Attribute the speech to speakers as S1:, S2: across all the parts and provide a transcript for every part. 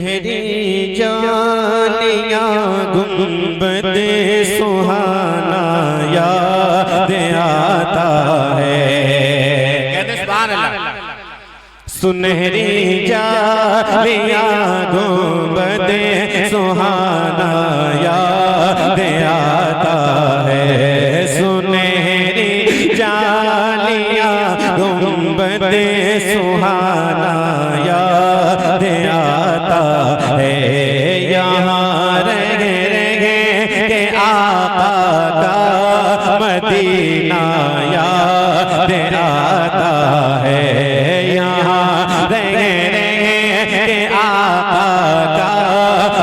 S1: तेरी जालियां गुंबद सुहाना याद आता है। कहते सुभान अल्लाह। सुनहरी जालियां गुंबद सुहाना याद आता है। सुनहरी जालियां गुंबद सुहाना याद आता है। यहाँ रह के आका का मदीना याद आता है। यहाँ रह के आका का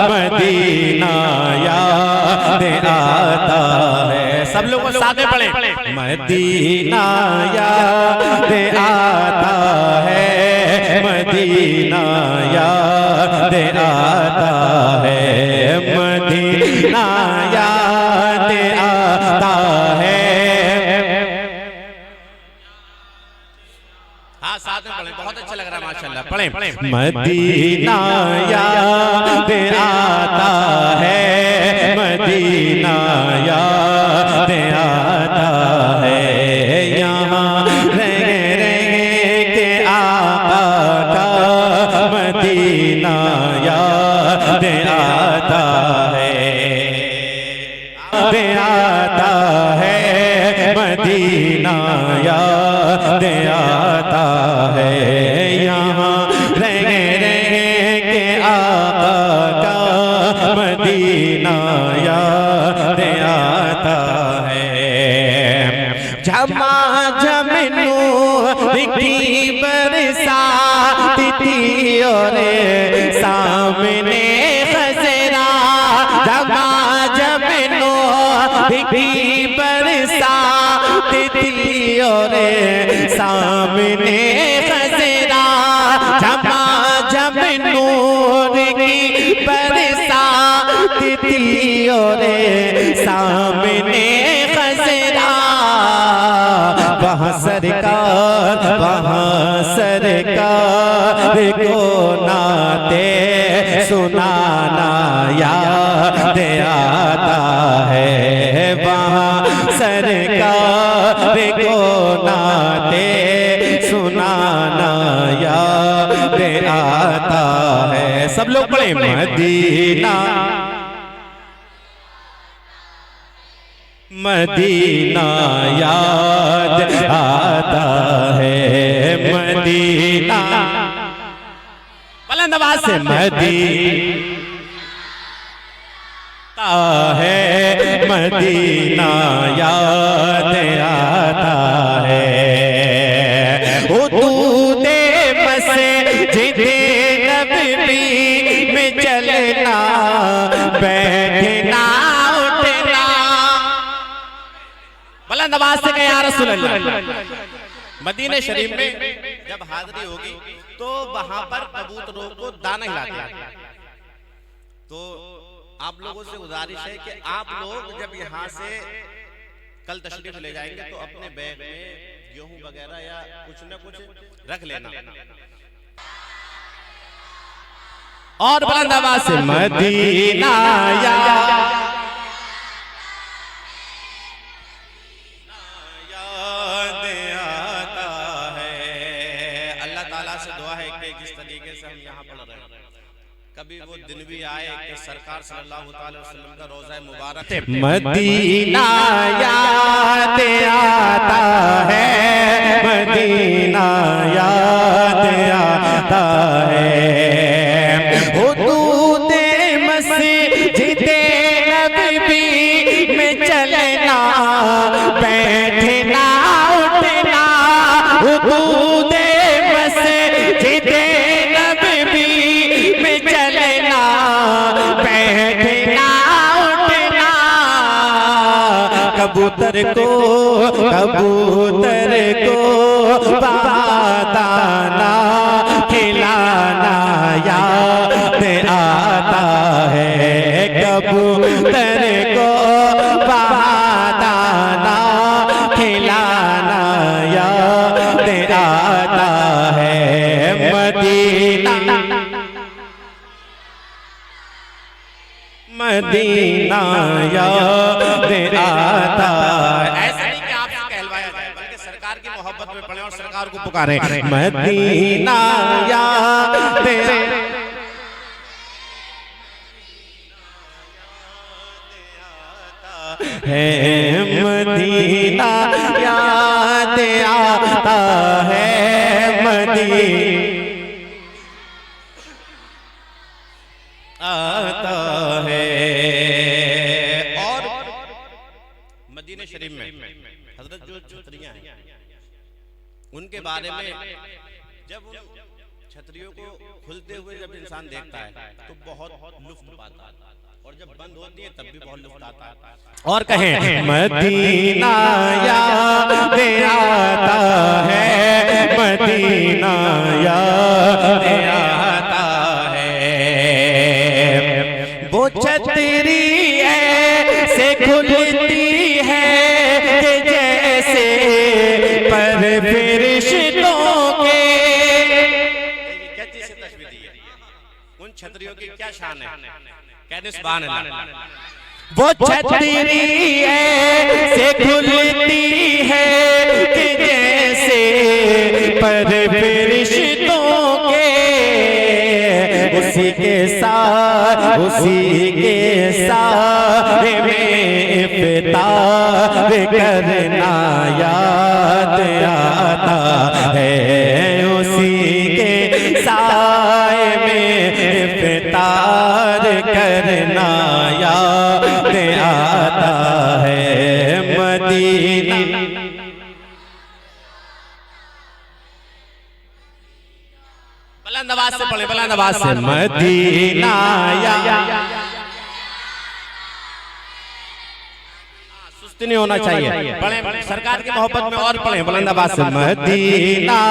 S1: मदीना याद आता है। सब लोग साथ में पढ़े। मदीना याद आता है। मदीना याद आता है। मदीना याद आता है। हाँ साथ में पढ़े, बहुत अच्छा लग रहा है माशाल्लाह। पढ़े। मदीना याद आता है। मदीना याद आता है। यहाँ रह के आका का मदीना याद आता है। आता है। मदीना याद आता है। यहाँ रह के आका का मदीना याद आता है। झमा झमनू की बरसाती थी और सामने खजरा। झमा झमनू की बरसाती थी और सामने खजरा। झमा झमनू की बरसाती थी और सामने खजरा। वहाँ सरकार को नाते सुनाना याद आता है। वहाँ सरकार को नाते सुनाना याद आता है। सब लोग पढ़े। मदीना मदीना याद आता है। मदीना बुलंद आवाज से मदीना है। मदीना याद आता है। हुदूदे मस्जिदे नबवी में चलना बैठना उठना। बुलंद आवाज से या रसूल अल्लाह। मदीने शरीफ में जब हाजिरी होगी तो वहां पर कबूतरों को दाना खिलाते हैं। तो आप लोगों से गुजारिश है कि आप लोग जब यहाँ से कल तशरीफ ले जाएंगे तो अपने बैग में गेहूं वगैरह या कुछ न कुछ रख लेना। और बुलंद आवाज से मदीना याद आता है। अल्लाह ताला से दुआ है कि जिस तरीके से हम यहाँ पढ़ रहे हैं कभी वो दिन भी आए कि सरकार सल्लल्लाहु अलैहि वसल्लम का रोज़ा मुबारक मदीना याद आता है। मदीना याद आता है। हुदूदे मस्जिदे नबवी में चलना बैठना उठना। हुदूदे मस्जिदे नबवी में चलना बैठना उठना। कबूतर को दाना खिलाना याद आता है। कबूतर को दाना खिलाना याद आता है। मदीना मदीना याद आता। ऐसा नहीं कि आपसे कहलवाया जाए, बल्कि सरकार की मोहब्बत में पढ़े और सरकार को पुकारे, मदीना याद है, मदीना याद आता है, आता है। और मदीने शरीफ में हजरत जो छतरियां हैं उनके बारे में, जब उन छतरियों को खुलते हुए जब इंसान देखता है तो बहुत लुत्फ पाता है, और जब बंद होती है तब भी बहुत लुत्फ आता है। और कहें मदीना याद आता है, मदीना याद आता है। वो छतरी ऐसे खुलती है कि जैसे पर फरिश्तों के। क्या चीज से तस्वीर दी है, उन छतरियों की क्या शान है, कहते सुभान अल्लाह। वो छतरी ऐसे खुलती है कि जैसे पर फरिश्तों के, उसी के साथ में इफ्तार करना याद आता है, उसी के साए में इफ्तार करना याद आता है, मदीना। बुलंद आवाज से पढ़े, बुलंद आवाज से, मदीना सुस्ती नहीं होना चाहिए, पढ़े सरकार की मोहब्बत में और पढ़े, बुलंद आवाज से, मदीना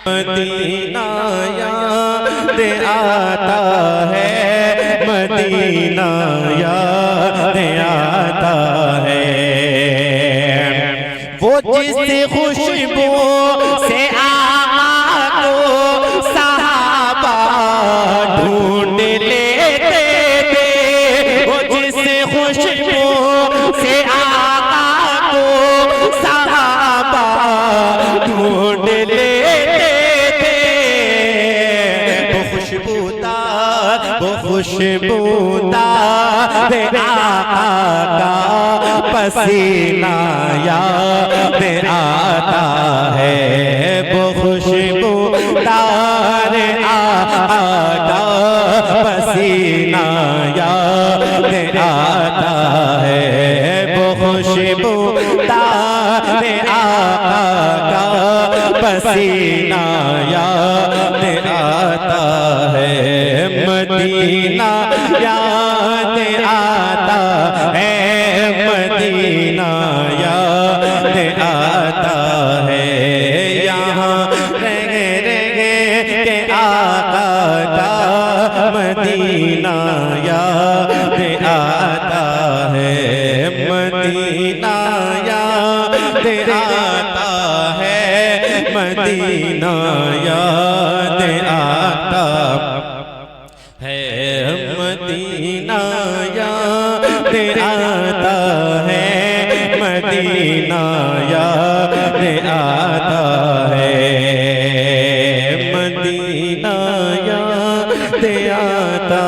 S1: मदीना याद आता है, मदीना याद आता है। वो जिस खुशबू से आका को सहाबा ढूंढ लेते थे, वो जिस खुशबू से आका को सहाबा ढूंढ लेते थे, वो खुशबूदार आका का पसीना याद आता है, वो खुशबूदार आका का पसीना याद आता है, वो खुशबूदार आका का पसीना याद आता है, मदीना याद आता है, मदीना याद आता है। यहाँ रह के आका का मदीना याद आता है, मदीना याद आता है, मदीना याद आता है, मदीना याद आता है, मदीना याद आता है, मदीना याद आता।